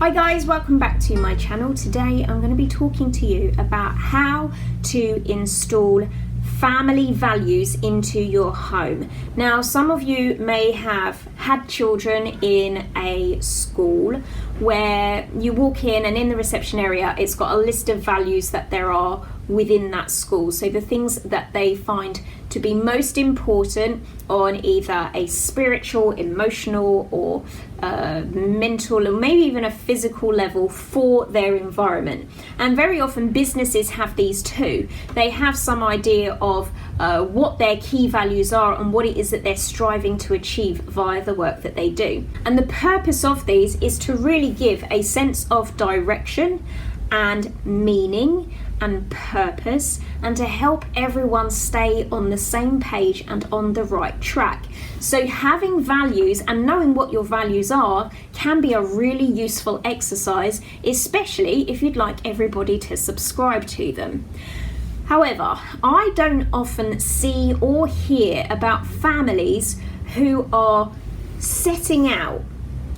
Hi guys, welcome back to my channel. Today I'm going to be talking to you about how to install family values into your home. Now, some of you may have had children in a school where you walk in and in the reception area it's got a list of values that there are within that school. So the things that they find to be most important on either a spiritual, emotional or mental or maybe even a physical level for their environment. And very often businesses have these too. They have some idea of what their key values are and what it is that they're striving to achieve via the work that they do. And the purpose of these is to really give a sense of direction and meaning and purpose, and to help everyone stay on the same page and on the right track. So having values and knowing what your values are can be a really useful exercise, especially if you'd like everybody to subscribe to them. However, I don't often see or hear about families who are setting out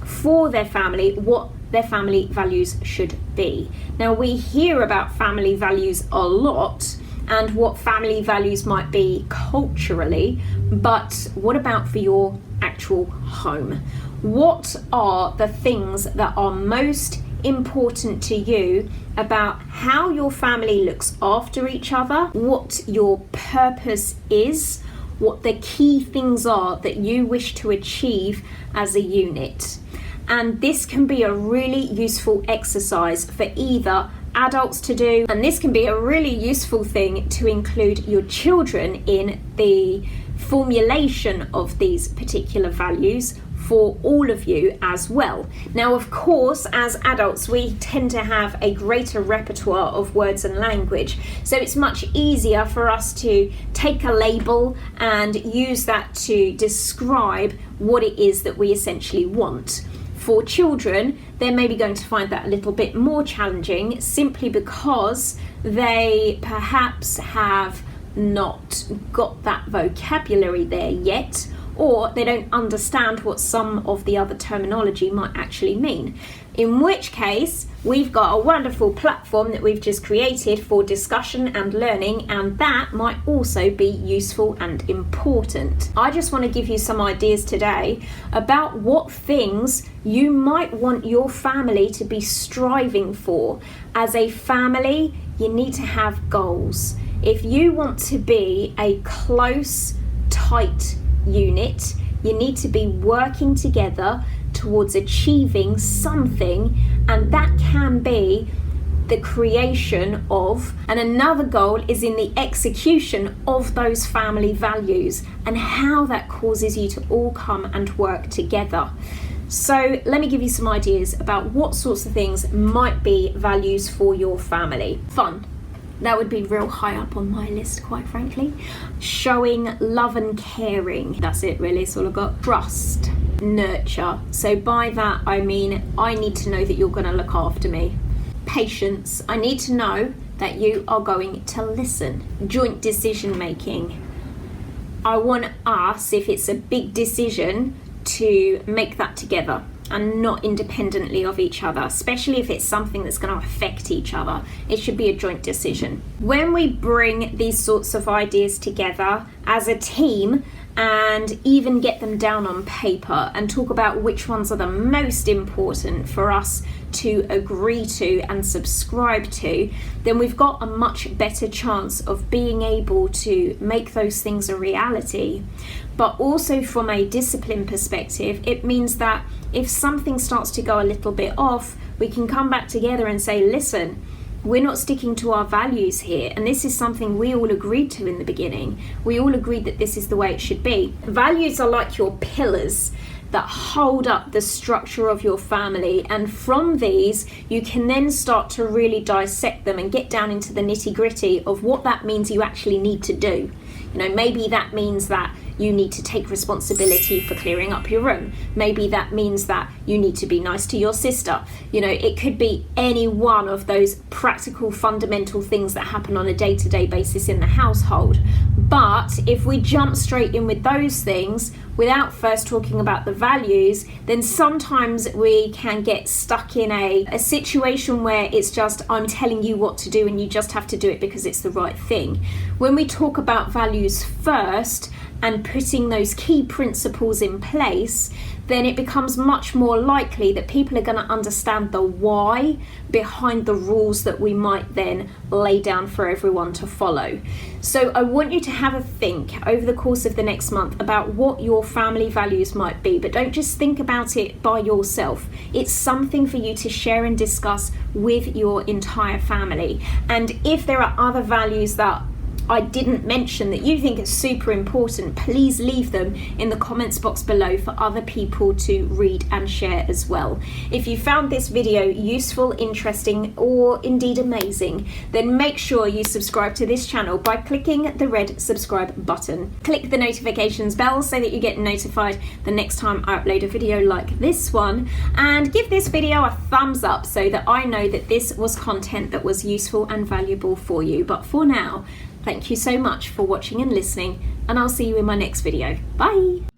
for their family what their family values should be. Now, we hear about family values a lot and what family values might be culturally, but what about for your actual home? What are the things that are most important to you about how your family looks after each other, what your purpose is, what the key things are that you wish to achieve as a unit? And this can be a really useful exercise for either adults to do, and this can be a really useful thing to include your children in the formulation of these particular values for all of you as well. Now, of course, as adults, we tend to have a greater repertoire of words and language, so it's much easier for us to take a label and use that to describe what it is that we essentially want. For children, they're maybe going to find that a little bit more challenging simply because they perhaps have not got that vocabulary there yet, or they don't understand what some of the other terminology might actually mean. In which case, we've got a wonderful platform that we've just created for discussion and learning, and that might also be useful and important. I just want to give you some ideas today about what things you might want your family to be striving for. As a family, you need to have goals. If you want to be a close, tight unit, you need to be working together towards achieving something, and that can be the creation of, and another goal is in the execution of those family values and how that causes you to all come and work together. So let me give you some ideas about what sorts of things might be values for your family. Fun. That would be real high up on my list, quite frankly. Showing love and caring. That's it, really. That's all I've got. Trust. Nurture. So by that, I mean, I need to know that you're going to look after me. Patience. I need to know that you are going to listen. Joint decision making. I want us, if it's a big decision, to make that together and not independently of each other, especially if it's something that's going to affect each other. It should be a joint decision. When we bring these sorts of ideas together as a team and even get them down on paper and talk about which ones are the most important for us to agree to and subscribe to, then we've got a much better chance of being able to make those things a reality. But also from a discipline perspective, it means that if something starts to go a little bit off, we can come back together and say, listen, we're not sticking to our values here, and this is something we all agreed to in the beginning. We all agreed that this is the way it should be. Values are like your pillars that hold up the structure of your family, and from these you can then start to really dissect them and get down into the nitty-gritty of what that means you actually need to do. You know, maybe that means that you need to take responsibility for clearing up your room. Maybe that means that you need to be nice to your sister. You know, it could be any one of those practical fundamental things that happen on a day-to-day basis in the household. But if we jump straight in with those things without first talking about the values, then sometimes we can get stuck in a situation where it's just, I'm telling you what to do and you just have to do it because it's the right thing. When we talk about values first and putting those key principles in place, then it becomes much more likely that people are going to understand the why behind the rules that we might then lay down for everyone to follow. So I want you to have a think over the course of the next month about what your family values might be, but don't just think about it by yourself. It's something for you to share and discuss with your entire family. And if there are other values that I didn't mention that you think is super important, please leave them in the comments box below for other people to read and share as well. If you found this video useful, interesting, or indeed amazing, then make sure you subscribe to this channel by clicking the red subscribe button. Click the notifications bell so that you get notified the next time I upload a video like this one, and give this video a thumbs up so that I know that this was content that was useful and valuable for you. But for now, thank you so much for watching and listening, and I'll see you in my next video. Bye!